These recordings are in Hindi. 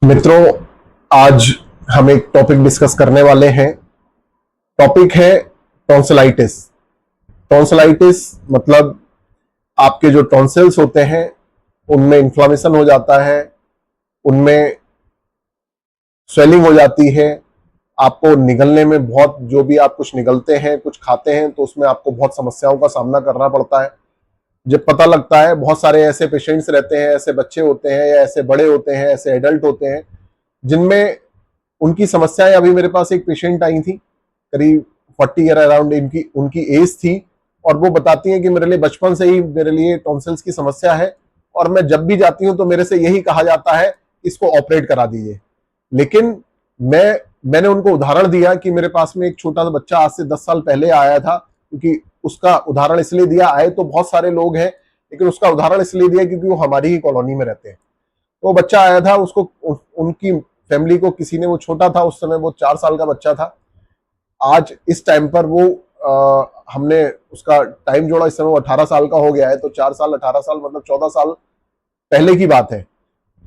मित्रों, आज हम एक टॉपिक डिस्कस करने वाले हैं। टॉपिक है टॉन्सिलाइटिस। टॉन्सिलाइटिस मतलब आपके जो टॉन्सिल्स होते हैं उनमें इन्फ्लामेशन हो जाता है, उनमें स्वेलिंग हो जाती है। आपको निगलने में बहुत, जो भी आप कुछ निगलते हैं, कुछ खाते हैं, तो उसमें आपको बहुत समस्याओं का सामना करना पड़ता है। जब पता लगता है, बहुत सारे ऐसे पेशेंट्स रहते हैं, ऐसे बच्चे होते हैं या ऐसे बड़े होते हैं, ऐसे एडल्ट होते हैं जिनमें उनकी समस्याएं। अभी मेरे पास एक पेशेंट आई थी, करीब 40 ईयर अराउंड इनकी उनकी एज थी, और वो बताती हैं कि मेरे लिए बचपन से ही मेरे लिए टॉन्सिल्स की समस्या है, और मैं जब भी जाती हूं तो मेरे से यही कहा जाता है, इसको ऑपरेट करा दीजिए। लेकिन मैंने उनको उदाहरण दिया कि मेरे पास में एक छोटा सा बच्चा आज से 10 साल पहले आया था, क्योंकि उसका उदाहरण इसलिए दिया, आए तो बहुत सारे लोग हैं लेकिन उसका उदाहरण इसलिए दिया क्योंकि वो हमारी ही कॉलोनी में रहते हैं। तो वो बच्चा आया था, उसको उनकी फैमिली को किसी ने, वो छोटा था उस समय, वो 4 साल का बच्चा था। आज इस टाइम पर वो हमने उसका टाइम जोड़ा, इस समय वो 18 साल का हो गया है। तो 4 साल 18 साल मतलब 14 साल पहले की बात है।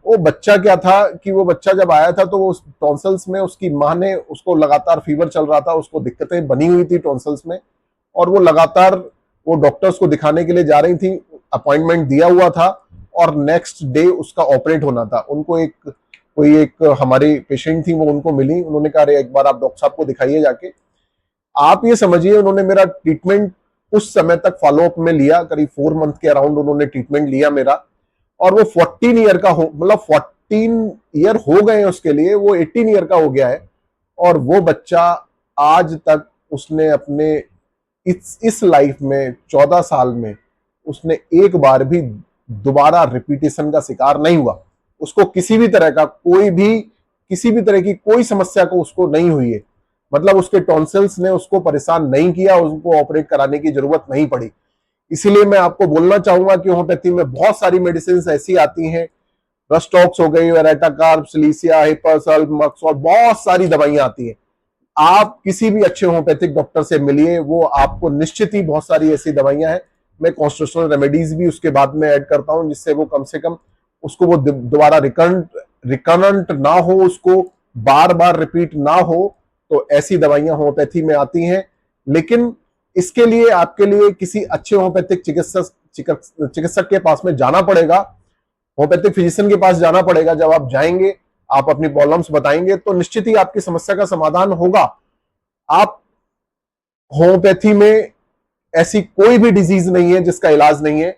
वो बच्चा क्या था कि वो बच्चा जब आया था तो वो टॉन्सिल्स में, उसकी माँ ने, उसको लगातार फीवर चल रहा था, उसको दिक्कतें बनी हुई थी टॉन्सिल्स में, और वो लगातार वो डॉक्टर्स को दिखाने के लिए जा रही थी। अपॉइंटमेंट दिया हुआ था और नेक्स्ट डे उसका ऑपरेट होना था। उनको कोई एक हमारी पेशेंट थी, वो उनको मिली, उन्होंने कहा अरे एक बार आप डॉक्टर साहब को दिखाइए जाके। आप ये समझिए, उन्होंने मेरा ट्रीटमेंट उस समय तक फॉलोअप में लिया, करीब 4 मंथ के अराउंड उन्होंने ट्रीटमेंट लिया मेरा। और वो 14 ईयर का हो, मतलब 14 ईयर हो गए उसके लिए, वो 18 ईयर का हो गया है। और वो बच्चा आज तक, उसने अपने इस लाइफ में 14 साल में उसने एक बार भी दोबारा रिपीटेशन का शिकार नहीं हुआ। उसको किसी भी तरह का किसी भी तरह की कोई समस्या को उसको नहीं हुई है। मतलब उसके टॉन्सिल्स ने उसको परेशान नहीं किया, उसको ऑपरेट कराने की जरूरत नहीं पड़ी। इसीलिए मैं आपको बोलना चाहूंगा कि होम्योपैथी में बहुत सारी मेडिसिन ऐसी आती हैं, रस्टॉक्स हो गई, वेरेटाकार्ब, सिलीसिया, हिपासल्फ, मक्सॉल, बहुत सारी दवाइयां आती हैं। आप किसी भी अच्छे होम्योपैथिक डॉक्टर से मिलिए, वो आपको निश्चित ही, बहुत सारी ऐसी दवाइयां हैं, मैं कॉन्स्टिट्यूशनल रेमेडीज भी उसके बाद में ऐड करता हूं, जिससे वो कम से कम उसको वो दोबारा रिकरेंट ना हो, उसको बार बार रिपीट ना हो। तो ऐसी दवाइयां होम्योपैथी में आती हैं। लेकिन इसके लिए आपके लिए किसी अच्छे होम्योपैथिक चिकित्सक के पास में जाना पड़ेगा, होम्योपैथिक फिजिशियन के पास जाना पड़ेगा। जब आप जाएंगे, आप अपनी प्रॉब्लम्स बताएंगे, तो निश्चित ही आपकी समस्या का समाधान होगा। आप होम्योपैथी में ऐसी कोई भी डिजीज नहीं है जिसका इलाज नहीं है।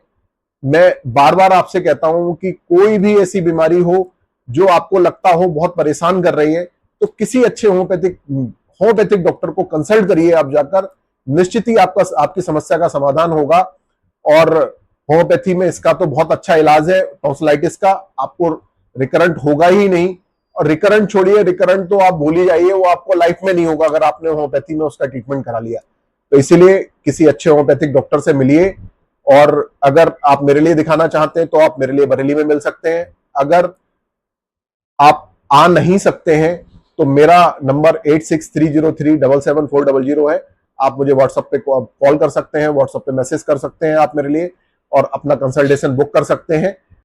मैं बार बार आपसे कहता हूं कि कोई भी ऐसी बीमारी हो जो आपको लगता हो बहुत परेशान कर रही है, तो किसी अच्छे होम्योपैथिक डॉक्टर को कंसल्ट करिए आप जाकर। निश्चित ही आपकी समस्या का समाधान होगा। और होम्योपैथी में इसका तो बहुत अच्छा इलाज है, टॉन्सिलाइटिस का आपको रिकरेंट होगा ही नहीं। और रिकरेंट छोड़िए, रिकरेंट तो आप भूल ही जाइए, वो आपको लाइफ में नहीं होगा अगर आपने होम्योपैथी में उसका ट्रीटमेंट करा लिया। तो इसीलिए किसी अच्छे होम्योपैथिक डॉक्टर से मिलिए। और अगर आप मेरे लिए दिखाना चाहते हैं तो आप मेरे लिए बरेली में मिल सकते हैं। अगर आप आ नहीं सकते हैं तो मेरा नंबर 8630377400 है। आप मुझे व्हाट्सएप पे कॉल कर सकते हैं, व्हाट्सएप पे मैसेज कर सकते हैं आप मेरे लिए, और अपना कंसल्टेशन बुक कर सकते हैं।